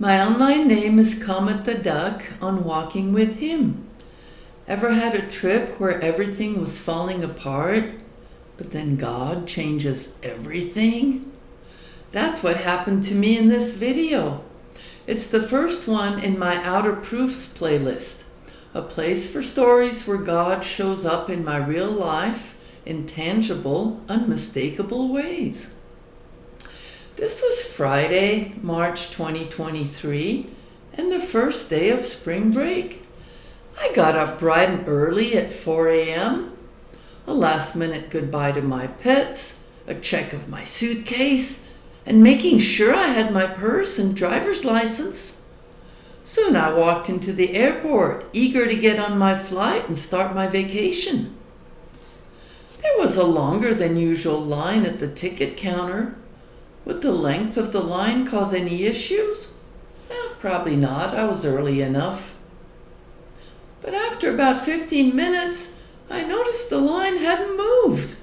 My online name is Comet the Duck on Walking with Him. Ever had a trip where everything was falling apart, but then God changes everything? That's what happened to me in this video. It's the first one in my Outer Proofs playlist, a place for stories where God shows up in my real life in tangible, unmistakable ways. This was Friday, March 2023, and the first day of spring break. I got up bright and early at 4 a.m., a last-minute goodbye to my pets, a check of my suitcase, and making sure I had my purse and driver's license. Soon I walked into the airport, eager to get on my flight and start my vacation. There was a longer than usual line at the ticket counter. Would the length of the line cause any issues? Probably not. I was early enough. But after about 15 minutes, I noticed the line hadn't moved.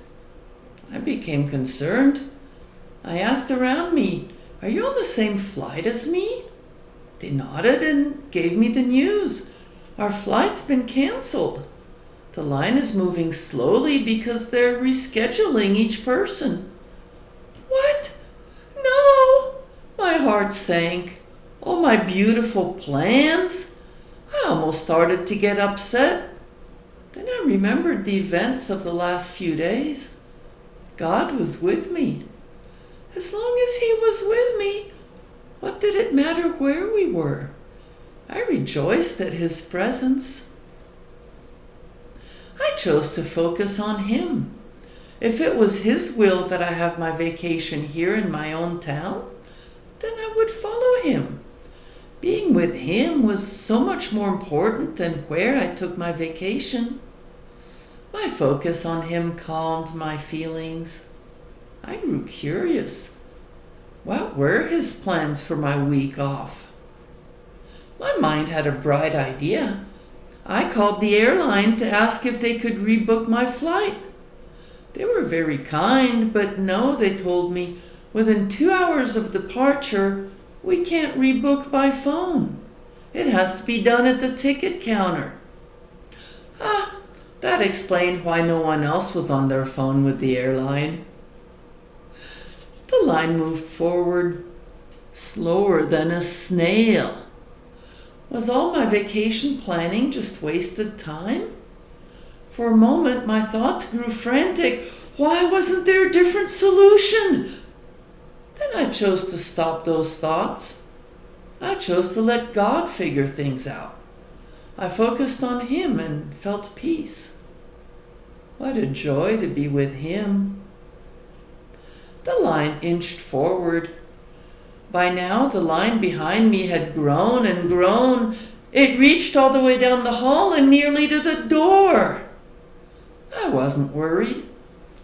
I became concerned. I asked around me, "Are you on the same flight as me?" They nodded and gave me the news. "Our flight's been canceled. The line is moving slowly because they're rescheduling each person." What? No! My heart sank. All my beautiful plans. I almost started to get upset. Then I remembered the events of the last few days. God was with me. As long as He was with me, what did it matter where we were? I rejoiced at His presence. I chose to focus on Him. If it was His will that I have my vacation here in my own town, then I would follow Him. Being with Him was so much more important than where I took my vacation. My focus on Him calmed my feelings. I grew curious. What were His plans for my week off? My mind had a bright idea. I called the airline to ask if they could rebook my flight. They were very kind, but no, they told me, within 2 hours of departure, we can't rebook by phone. It has to be done at the ticket counter. That explained why no one else was on their phone with the airline. The line moved forward, slower than a snail. Was all my vacation planning just wasted time? For a moment, my thoughts grew frantic. Why wasn't there a different solution? Then I chose to stop those thoughts. I chose to let God figure things out. I focused on Him and felt peace. What a joy to be with Him. The line inched forward. By now, the line behind me had grown and grown. It reached all the way down the hall and nearly to the door. I wasn't worried.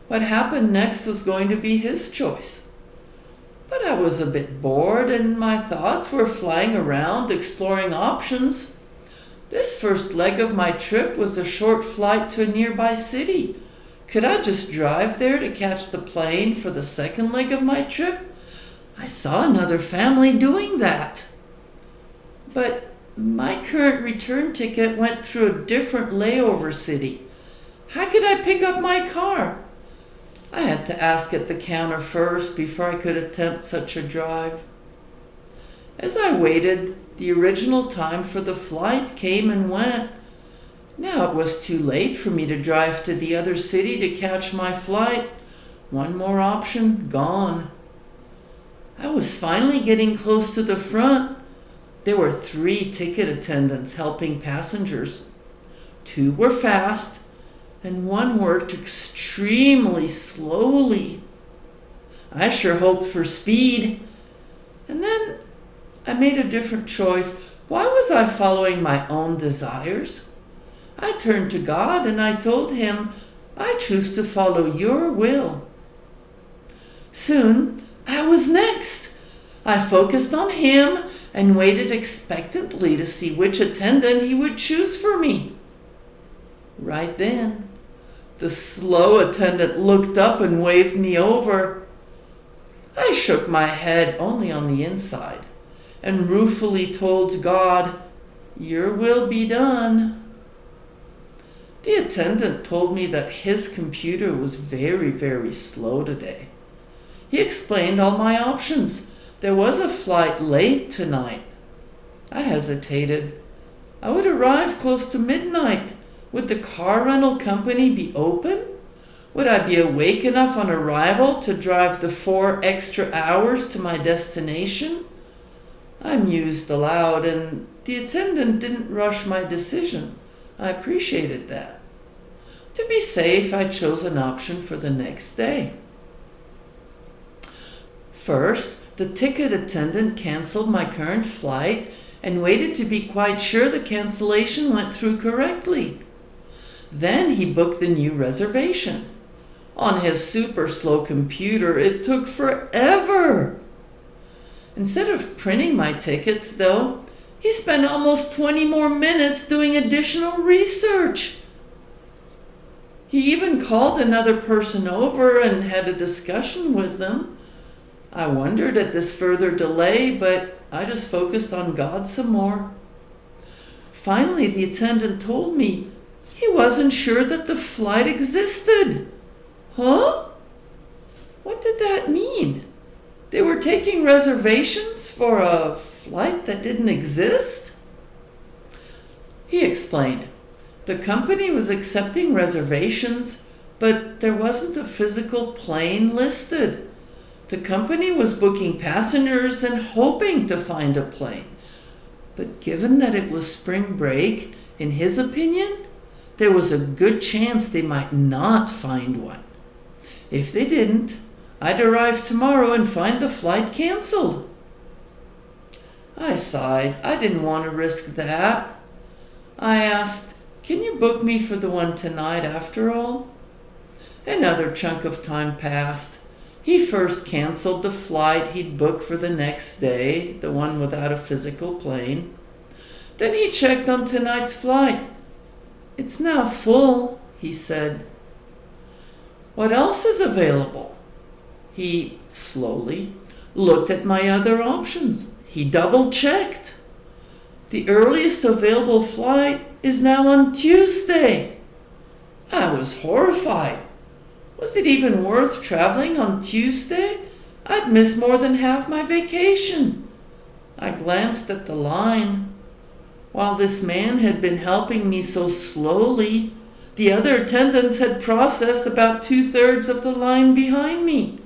What happened next was going to be His choice. But I was a bit bored and my thoughts were flying around, exploring options. This first leg of my trip was a short flight to a nearby city. Could I just drive there to catch the plane for the second leg of my trip? I saw another family doing that. But my current return ticket went through a different layover city. How could I pick up my car? I had to ask at the counter first before I could attempt such a drive. As I waited, the original time for the flight came and went. Now it was too late for me to drive to the other city to catch my flight. One more option, gone. I was finally getting close to the front. There were 3 ticket attendants helping passengers. 2 were fast, and 1 worked extremely slowly. I sure hoped for speed. And then I made a different choice. Why was I following my own desires? I turned to God and I told Him, I choose to follow your will. Soon, I was next. I focused on Him and waited expectantly to see which attendant He would choose for me. Right then, the slow attendant looked up and waved me over. I shook my head only on the inside and ruefully told God, "Your will be done." The attendant told me that his computer was very, very slow today. He explained all my options. There was a flight late tonight. I hesitated. I would arrive close to midnight. Would the car rental company be open? Would I be awake enough on arrival to drive the 4 extra hours to my destination? I mused aloud, and the attendant didn't rush my decision. I appreciated that. To be safe, I chose an option for the next day. First, the ticket attendant canceled my current flight and waited to be quite sure the cancellation went through correctly. Then he booked the new reservation. On his super slow computer, it took forever. Instead of printing my tickets, though, he spent almost 20 more minutes doing additional research. He even called another person over and had a discussion with them. I wondered at this further delay, but I just focused on God some more. Finally, the attendant told me he wasn't sure that the flight existed. Huh? What did that mean? They were taking reservations for a flight that didn't exist? He explained. The company was accepting reservations, but there wasn't a physical plane listed. The company was booking passengers and hoping to find a plane. But given that it was spring break, in his opinion, there was a good chance they might not find one. If they didn't, I'd arrive tomorrow and find the flight canceled. I sighed. I didn't want to risk that. I asked, "Can you book me for the one tonight after all?" Another chunk of time passed. He first canceled the flight he'd booked for the next day, the one without a physical plane. Then he checked on tonight's flight. "It's now full," he said. "What else is available?" He slowly looked at my other options. He double-checked. "The earliest available flight is now on Tuesday." I was horrified. Was it even worth traveling on Tuesday? I'd miss more than half my vacation. I glanced at the line. While this man had been helping me so slowly, the other attendants had processed about 2/3 of the line behind me.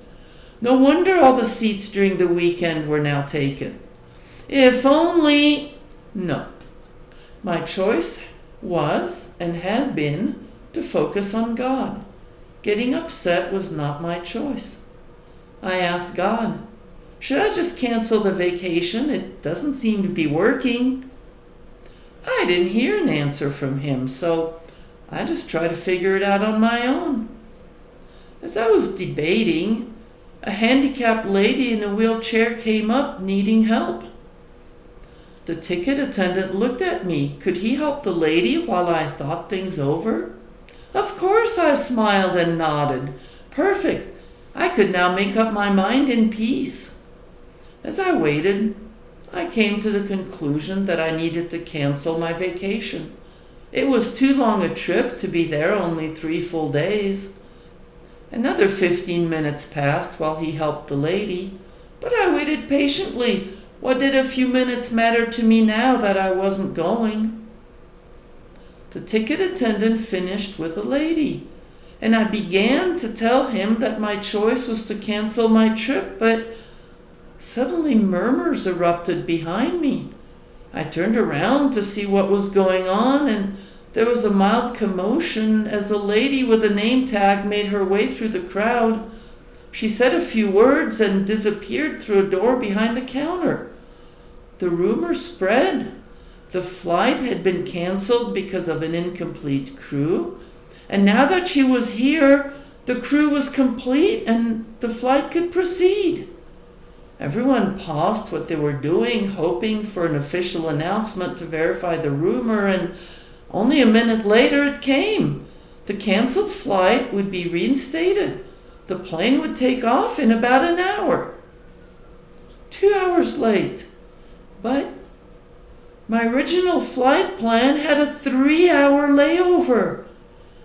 No wonder all the seats during the weekend were now taken. If only... No. My choice was and had been to focus on God. Getting upset was not my choice. I asked God, "Should I just cancel the vacation? It doesn't seem to be working." I didn't hear an answer from him, so I just tried to figure it out on my own. As I was debating, a handicapped lady in a wheelchair came up needing help. The ticket attendant looked at me. Could he help the lady while I thought things over? Of course, I smiled and nodded. Perfect. I could now make up my mind in peace. As I waited, I came to the conclusion that I needed to cancel my vacation. It was too long a trip to be there only 3 full days. Another 15 minutes passed while he helped the lady, but I waited patiently. What did a few minutes matter to me now that I wasn't going? The ticket attendant finished with a lady, and I began to tell him that my choice was to cancel my trip, but suddenly murmurs erupted behind me. I turned around to see what was going on, and there was a mild commotion as a lady with a name tag made her way through the crowd. She said a few words and disappeared through a door behind the counter. The rumor spread. The flight had been canceled because of an incomplete crew, and now that she was here, the crew was complete and the flight could proceed. Everyone paused what they were doing, hoping for an official announcement to verify the rumor, and only a minute later it came. The canceled flight would be reinstated. The plane would take off in about an hour. 2 hours late. But my original flight plan had a 3-hour layover.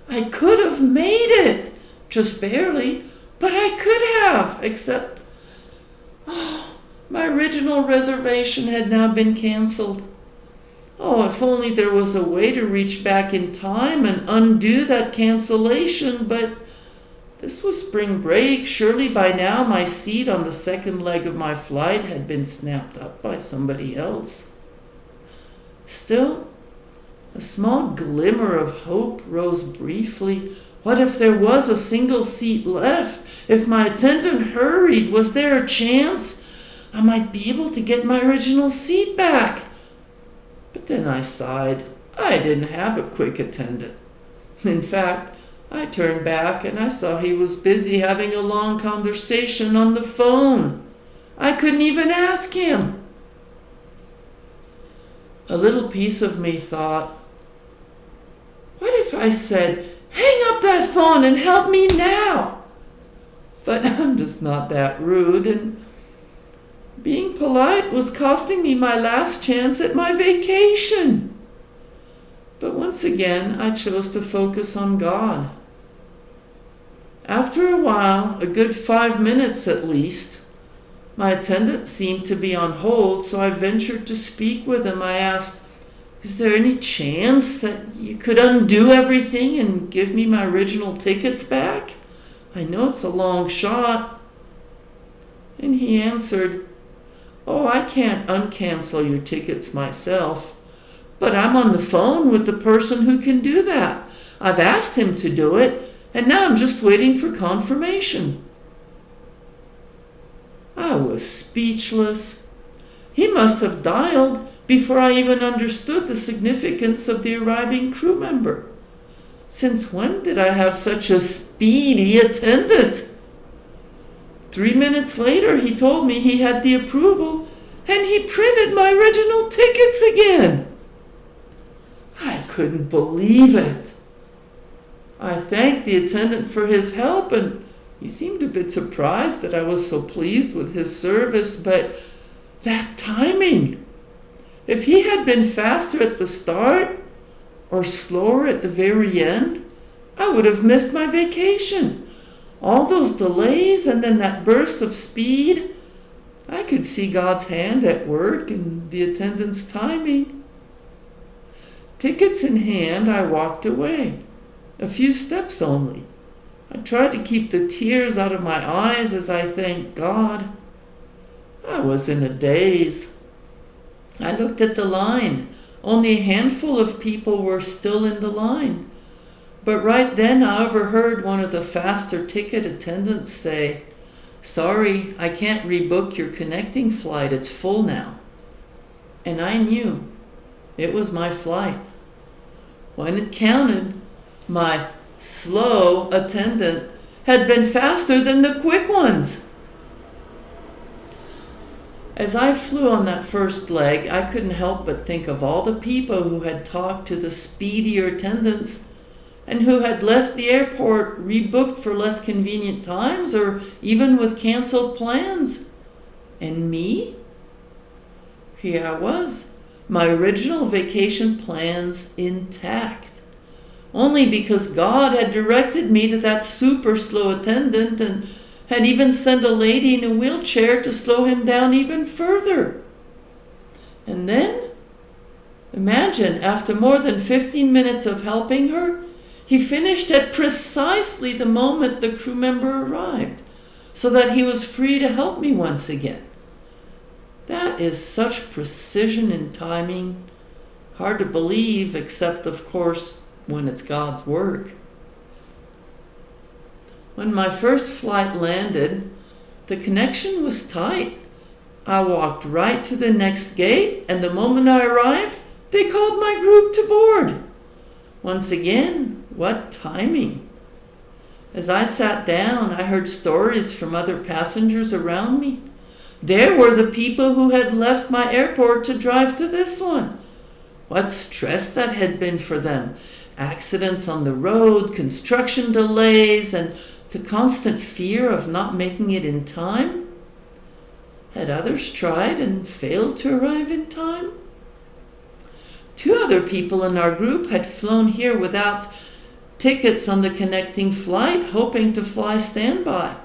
I could have made it, just barely, but I could have, except my original reservation had now been canceled. Oh, if only there was a way to reach back in time and undo that cancellation, but this was spring break. Surely by now my seat on the second leg of my flight had been snapped up by somebody else. Still, a small glimmer of hope rose briefly. What if there was a single seat left? If my attendant hurried, was there a chance I might be able to get my original seat back? But then I sighed. I didn't have a quick attendant. In fact, I turned back and I saw he was busy having a long conversation on the phone. I couldn't even ask him. A little piece of me thought, what if I said, hang up that phone and help me now? But I'm just not that rude, and being polite was costing me my last chance at my vacation. But once again, I chose to focus on God. After a while, a good 5 minutes at least, my attendant seemed to be on hold, so I ventured to speak with him. I asked, is there any chance that you could undo everything and give me my original tickets back? I know it's a long shot. And he answered, oh, I can't uncancel your tickets myself, but I'm on the phone with the person who can do that. I've asked him to do it, and now I'm just waiting for confirmation. I was speechless. He must have dialed before I even understood the significance of the arriving crew member. Since when did I have such a speedy attendant? 3 minutes later, he told me he had the approval, and he printed my original tickets again. I couldn't believe it. I thanked the attendant for his help, and he seemed a bit surprised that I was so pleased with his service, but that timing! If he had been faster at the start or slower at the very end, I would have missed my vacation. All those delays and then that burst of speed, I could see God's hand at work in the attendant's timing. Tickets in hand, I walked away, a few steps only. I tried to keep the tears out of my eyes as I thanked God. I was in a daze. I looked at the line. Only a handful of people were still in the line. But right then I overheard one of the faster ticket attendants say, sorry, I can't rebook your connecting flight. It's full now. And I knew it was my flight. When it counted, my slow attendant had been faster than the quick ones. As I flew on that first leg, I couldn't help but think of all the people who had talked to the speedier attendants and who had left the airport rebooked for less convenient times or even with canceled plans. And me? Here I was, my original vacation plans intact. Only because God had directed me to that super slow attendant and had even sent a lady in a wheelchair to slow him down even further. And then, imagine, after more than 15 minutes of helping her, he finished at precisely the moment the crew member arrived, so that he was free to help me once again. That is such precision in timing. Hard to believe, except, of course, when it's God's work. When my first flight landed, the connection was tight. I walked right to the next gate, and the moment I arrived, they called my group to board. Once again, what timing! As I sat down, I heard stories from other passengers around me. There were the people who had left my airport to drive to this one. What stress that had been for them. Accidents on the road, construction delays, and the constant fear of not making it in time. Had others tried and failed to arrive in time? 2 other people in our group had flown here without tickets on the connecting flight, hoping to fly standby.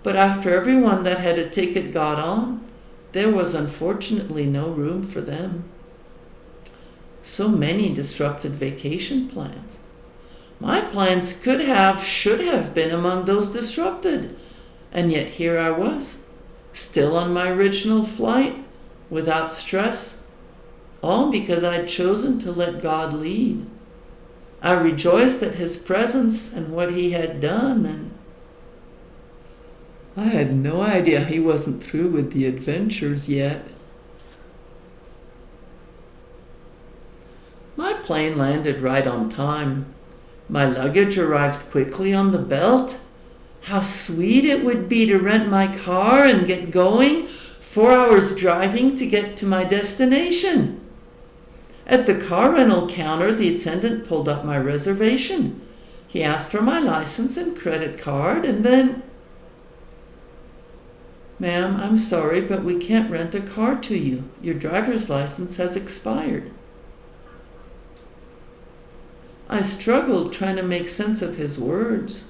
But after everyone that had a ticket got on, there was unfortunately no room for them. So many disrupted vacation plans. My plans should have been among those disrupted. And yet here I was, still on my original flight, without stress, all because I'd chosen to let God lead. I rejoiced at His presence and what He had done, and I had no idea He wasn't through with the adventures yet. My plane landed right on time. My luggage arrived quickly on the belt. How sweet it would be to rent my car and get going, 4 hours driving to get to my destination. At the car rental counter, the attendant pulled up my reservation. He asked for my license and credit card, and then, "Ma'am, I'm sorry, but we can't rent a car to you. Your driver's license has expired." I struggled trying to make sense of his words.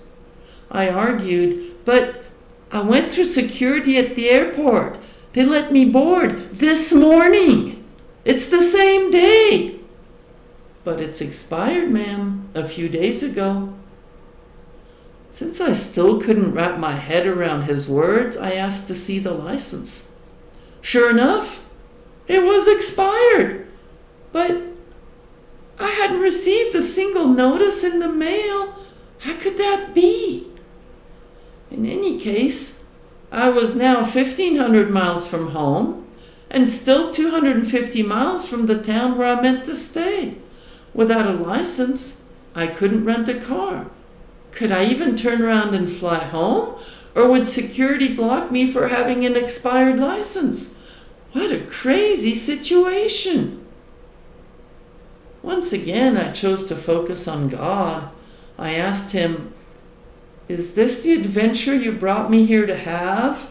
I argued, "But I went through security at the airport. They let me board this morning. It's the same day." "But it's expired, ma'am, a few days ago." Since I still couldn't wrap my head around his words, I asked to see the license. Sure enough, it was expired. But I hadn't received a single notice in the mail. How could that be? In any case, I was now 1,500 miles from home and still 250 miles from the town where I meant to stay. Without a license, I couldn't rent a car. Could I even turn around and fly home? Or would security block me for having an expired license? What a crazy situation. Once again, I chose to focus on God. I asked Him, "Is this the adventure you brought me here to have?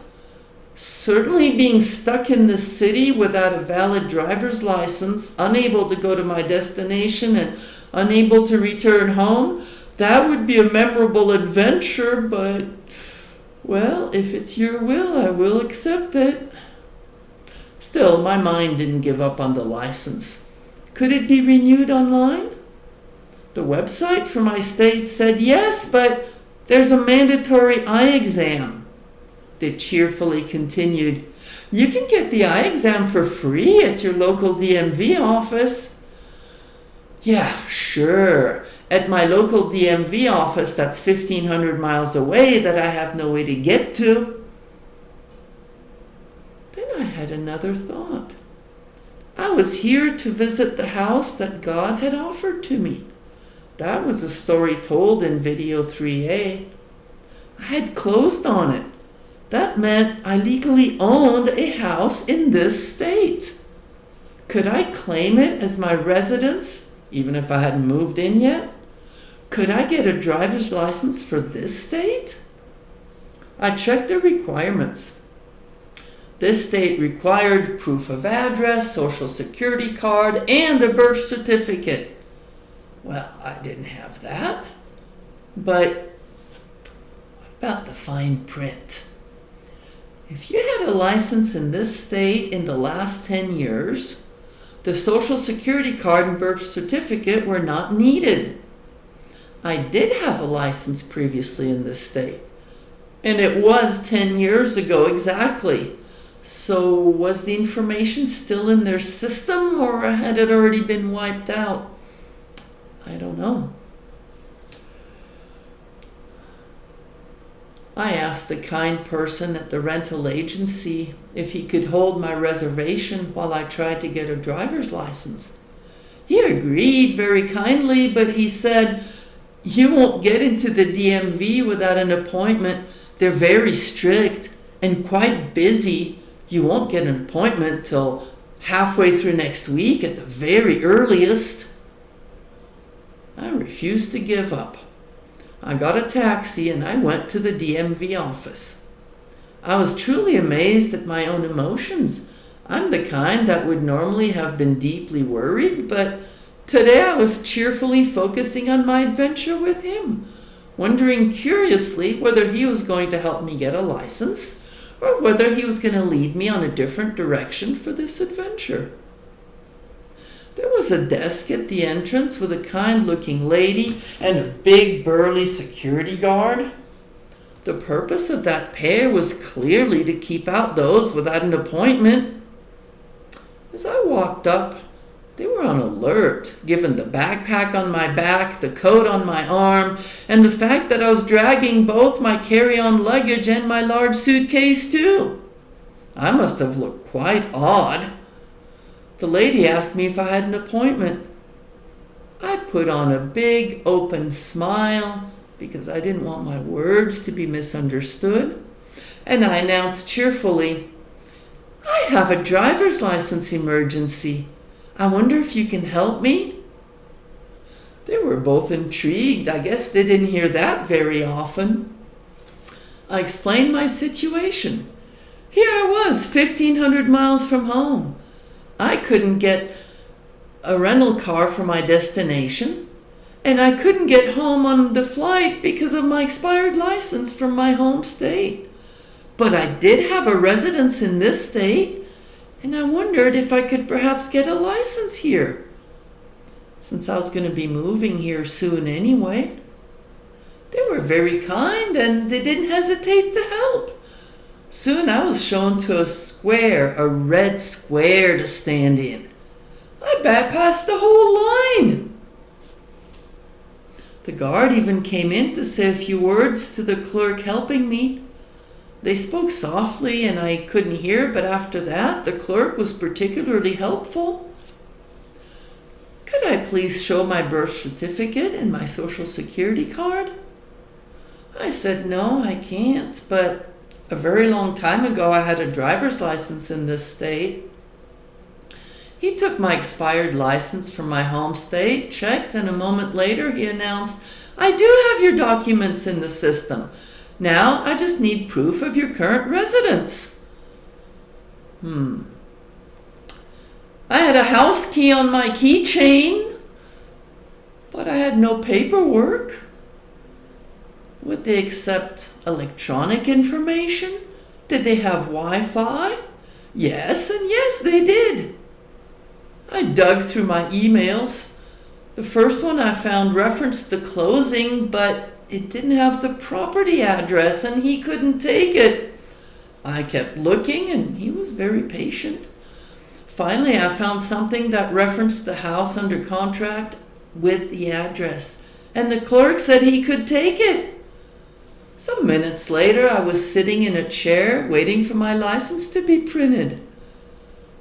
Certainly being stuck in this city without a valid driver's license, unable to go to my destination and unable to return home, that would be a memorable adventure, but, well, if it's your will, I will accept it." Still, my mind didn't give up on the license. Could it be renewed online? The website for my state said yes, but there's a mandatory eye exam. They cheerfully continued, "You can get the eye exam for free at your local DMV office." Yeah, sure. At my local DMV office that's 1,500 miles away that I have no way to get to. Then I had another thought. I was here to visit the house that God had offered to me. That was a story told in video 3A. I had closed on it. That meant I legally owned a house in this state. Could I claim it as my residence, even if I hadn't moved in yet? Could I get a driver's license for this state? I checked the requirements. This state required proof of address, social security card, and a birth certificate. Well, I didn't have that. But what about the fine print? If you had a license in this state in the last 10 years, the social security card and birth certificate were not needed. I did have a license previously in this state, and it was 10 years ago exactly. So was the information still in their system, or had it already been wiped out? I don't know. I asked the kind person at the rental agency if he could hold my reservation while I tried to get a driver's license. He agreed very kindly, but he said, "You won't get into the DMV without an appointment. They're very strict and quite busy. You won't get an appointment till halfway through next week at the very earliest." I refused to give up. I got a taxi and I went to the DMV office. I was truly amazed at my own emotions. I'm the kind that would normally have been deeply worried, but today I was cheerfully focusing on my adventure with him, wondering curiously whether he was going to help me get a license or whether he was going to lead me on a different direction for this adventure. There was a desk at the entrance with a kind-looking lady and a big burly security guard. The purpose of that pair was clearly to keep out those without an appointment. As I walked up, they were on alert, given the backpack on my back, the coat on my arm, and the fact that I was dragging both my carry-on luggage and my large suitcase too. I must have looked quite odd. The lady asked me if I had an appointment. I put on a big open smile because I didn't want my words to be misunderstood, and I announced cheerfully, "I have a driver's license emergency. I wonder if you can help me?" They were both intrigued. I guess they didn't hear that very often. I explained my situation. Here I was, 1,500 miles from home. I couldn't get a rental car for my destination, and I couldn't get home on the flight because of my expired license from my home state. But I did have a residence in this state, and I wondered if I could perhaps get a license here, since I was going to be moving here soon anyway. They were very kind, and they didn't hesitate to help. Soon I was shown to a square, a red square to stand in. I bypassed the whole line. The guard even came in to say a few words to the clerk helping me. They spoke softly and I couldn't hear, but after that, the clerk was particularly helpful. "Could I please show my birth certificate and my social security card?" I said, "No, I can't, but a very long time ago I had a driver's license in this state." He took my expired license from my home state, checked, and a moment later he announced, "I do have your documents in the system. Now I just need proof of your current residence." I had a house key on my keychain, but I had no paperwork. Would they accept electronic information? Did they have Wi-Fi? Yes, and yes, they did. I dug through my emails. The first one I found referenced the closing, but it didn't have the property address and he couldn't take it. I kept looking and he was very patient. Finally, I found something that referenced the house under contract with the address, and the clerk said he could take it. Some minutes later, I was sitting in a chair waiting for my license to be printed.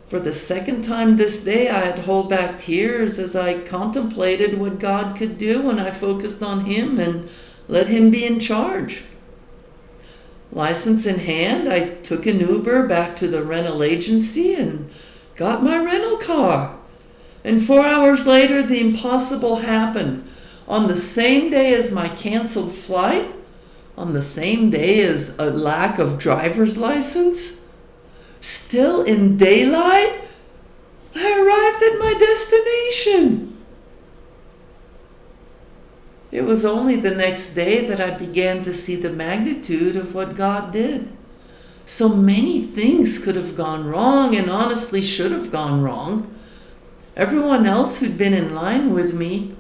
For the second time this day, I had to hold back tears as I contemplated what God could do when I focused on Him and let Him be in charge. License in hand, I took an Uber back to the rental agency and got my rental car. And 4 hours later, the impossible happened. On the same day as my canceled flight, on the same day as a lack of driver's license, still in daylight, I arrived at my destination. It was only the next day that I began to see the magnitude of what God did. So many things could have gone wrong and honestly should have gone wrong. Everyone else who'd been in line with me,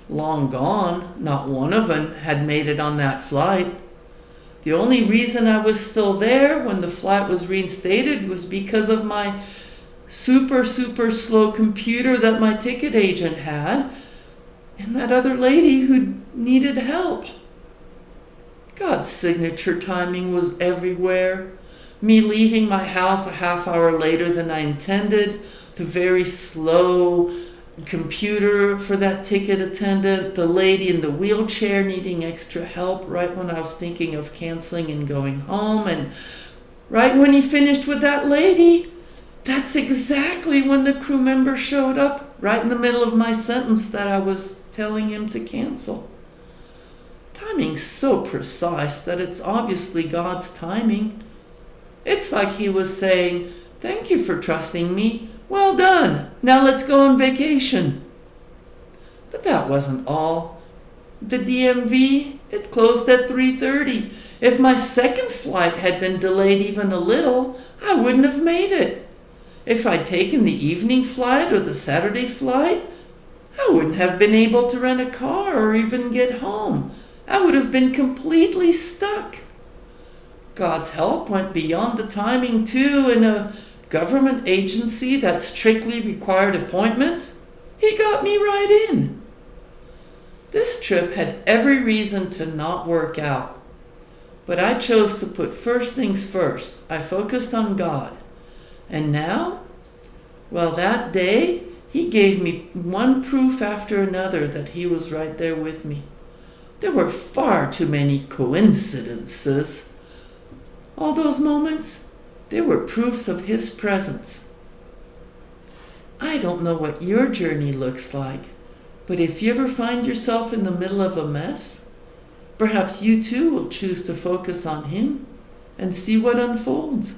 long gone, not one of them had made it on that flight. The only reason I was still there when the flight was reinstated was because of my super slow computer that my ticket agent had and that other lady who needed help. God's signature timing was everywhere. Me leaving my house a half hour later than I intended, the very slow computer for that ticket attendant, the lady in the wheelchair needing extra help right when I was thinking of canceling and going home, and right when he finished with that lady, that's exactly when the crew member showed up, right in the middle of my sentence that I was telling him to cancel. Timing's so precise that it's obviously God's timing. It's like he was saying, "Thank you for trusting me. Well done. Now let's go on vacation." But that wasn't all. The DMV, it closed at 3:30. If my second flight had been delayed even a little, I wouldn't have made it. If I'd taken the evening flight or the Saturday flight, I wouldn't have been able to rent a car or even get home. I would have been completely stuck. God's help went beyond the timing too. In a government agency that strictly required appointments, He got me right in. This trip had every reason to not work out. But I chose to put first things first. I focused on God. And now? Well, that day, He gave me one proof after another that He was right there with me. There were far too many coincidences. All those moments, they were proofs of His presence. I don't know what your journey looks like, but if you ever find yourself in the middle of a mess, perhaps you too will choose to focus on Him and see what unfolds.